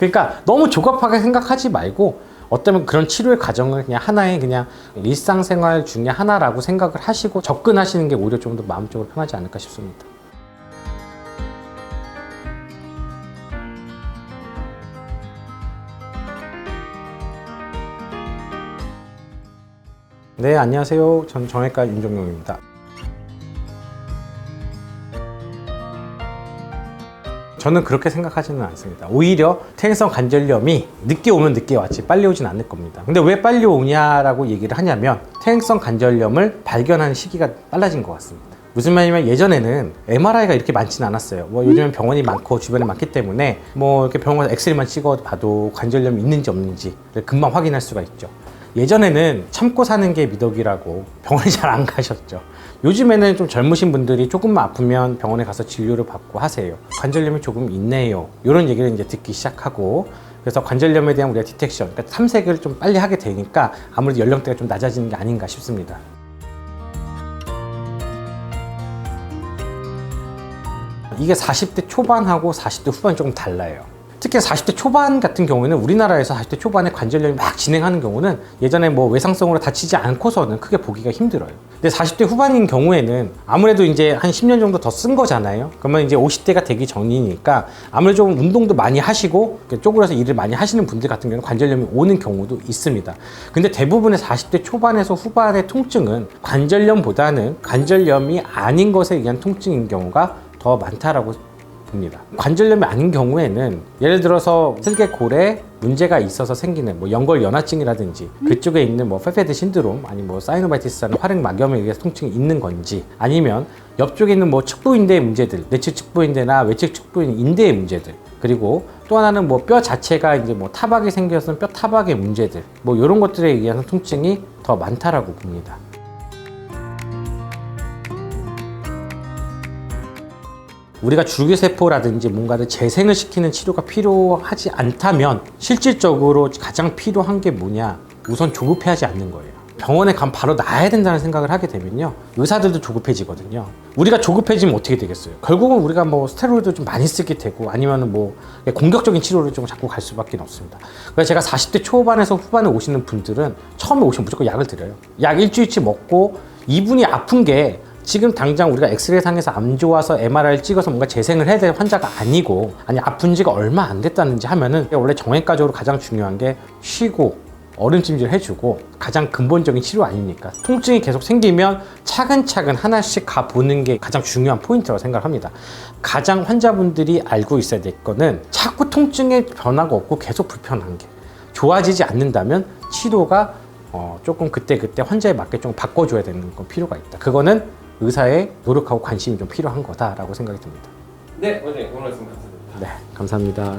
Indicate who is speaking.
Speaker 1: 그러니까 너무 조급하게 생각하지 말고 어쩌면 그런 치료의 과정을 그냥 하나의 그냥 일상생활 중에 하나라고 생각을 하시고 접근하시는 게 오히려 좀 더 마음적으로 편하지 않을까 싶습니다. 네, 안녕하세요. 전 정형외과 윤종용입니다. 저는 그렇게 생각하지는 않습니다. 오히려 퇴행성 관절염이 늦게 오면 늦게 왔지 빨리 오진 않을 겁니다. 근데 왜 빨리 오냐라고 얘기를 하냐면 퇴행성 관절염을 발견하는 시기가 빨라진 것 같습니다. 무슨 말이냐면 예전에는 MRI가 이렇게 많지는 않았어요. 요즘엔 병원이 많고 주변에 많기 때문에 이렇게 병원에서 엑스레이만 찍어봐도 관절염이 있는지 없는지를 금방 확인할 수가 있죠. 예전에는 참고 사는 게 미덕이라고 병원에 잘 안 가셨죠. 요즘에는 좀 젊으신 분들이 조금만 아프면 병원에 가서 진료를 받고 하세요. 관절염이 조금 있네요. 이런 얘기를 이제 듣기 시작하고, 그래서 관절염에 대한 우리가 디텍션, 그러니까 탐색을 좀 빨리 하게 되니까 아무래도 연령대가 좀 낮아지는 게 아닌가 싶습니다. 이게 40대 초반하고 40대 후반이 조금 달라요. 특히 40대 초반 같은 경우에는 우리나라에서 40대 초반에 관절염이 막 진행하는 경우는 예전에 외상성으로 다치지 않고서는 크게 보기가 힘들어요. 근데 40대 후반인 경우에는 아무래도 이제 한 10년 정도 더 쓴 거잖아요. 그러면 이제 50대가 되기 전이니까 아무래도 좀 운동도 많이 하시고 쪼그려서 일을 많이 하시는 분들 같은 경우는 관절염이 오는 경우도 있습니다. 근데 대부분의 40대 초반에서 후반의 통증은 관절염보다는 관절염이 아닌 것에 의한 통증인 경우가 더 많다라고 봅니다. 관절염이 아닌 경우에는 예를 들어서 슬개골에 문제가 있어서 생기는 연골연화증이라든지 그쪽에 있는 페페드 신드롬 아니 사이노바이티스라는 활액막염에 의해서 통증이 있는 건지, 아니면 옆쪽에 있는 측부인대의 문제들, 내측 측부인대나 외측 측부인대의 문제들, 그리고 또 하나는 뼈 자체가 이제 타박이 생겨서 뼈 타박의 문제들, 이런 것들에 의한 통증이 더 많다라고 봅니다. 우리가 줄기세포라든지 뭔가를 재생을 시키는 치료가 필요하지 않다면 실질적으로 가장 필요한 게 뭐냐? 우선 조급해하지 않는 거예요. 병원에 가면 바로 나아야 된다는 생각을 하게 되면요, 의사들도 조급해지거든요. 우리가 조급해지면 어떻게 되겠어요? 결국은 우리가 스테로이드 좀 많이 쓰게 되고, 아니면 공격적인 치료를 좀 자꾸 갈 수밖에 없습니다. 그래서 제가 40대 초반에서 후반에 오시는 분들은 처음에 오시면 무조건 약을 드려요. 약 일주일치 먹고 이분이 아픈 게 지금 당장 우리가 엑스레이 상에서 안 좋아서 MRI를 찍어서 뭔가 재생을 해야 될 환자가 아니고, 아픈 지가 얼마 안 됐다는지 하면은 원래 정형외과적으로 가장 중요한 게 쉬고 얼음찜질 해주고 가장 근본적인 치료 아닙니까? 통증이 계속 생기면 차근차근 하나씩 가보는 게 가장 중요한 포인트라고 생각합니다. 가장 환자분들이 알고 있어야 될 거는 자꾸 통증에 변화가 없고 계속 불편한 게 좋아지지 않는다면 치료가 조금 그때그때 환자에 맞게 좀 바꿔줘야 되는 건 필요가 있다. 그거는 의사의 노력하고 관심이 좀 필요한 거다라고 생각이 듭니다.
Speaker 2: 네, 원장님 오늘 말씀 감사드립니다.
Speaker 1: 네, 감사합니다.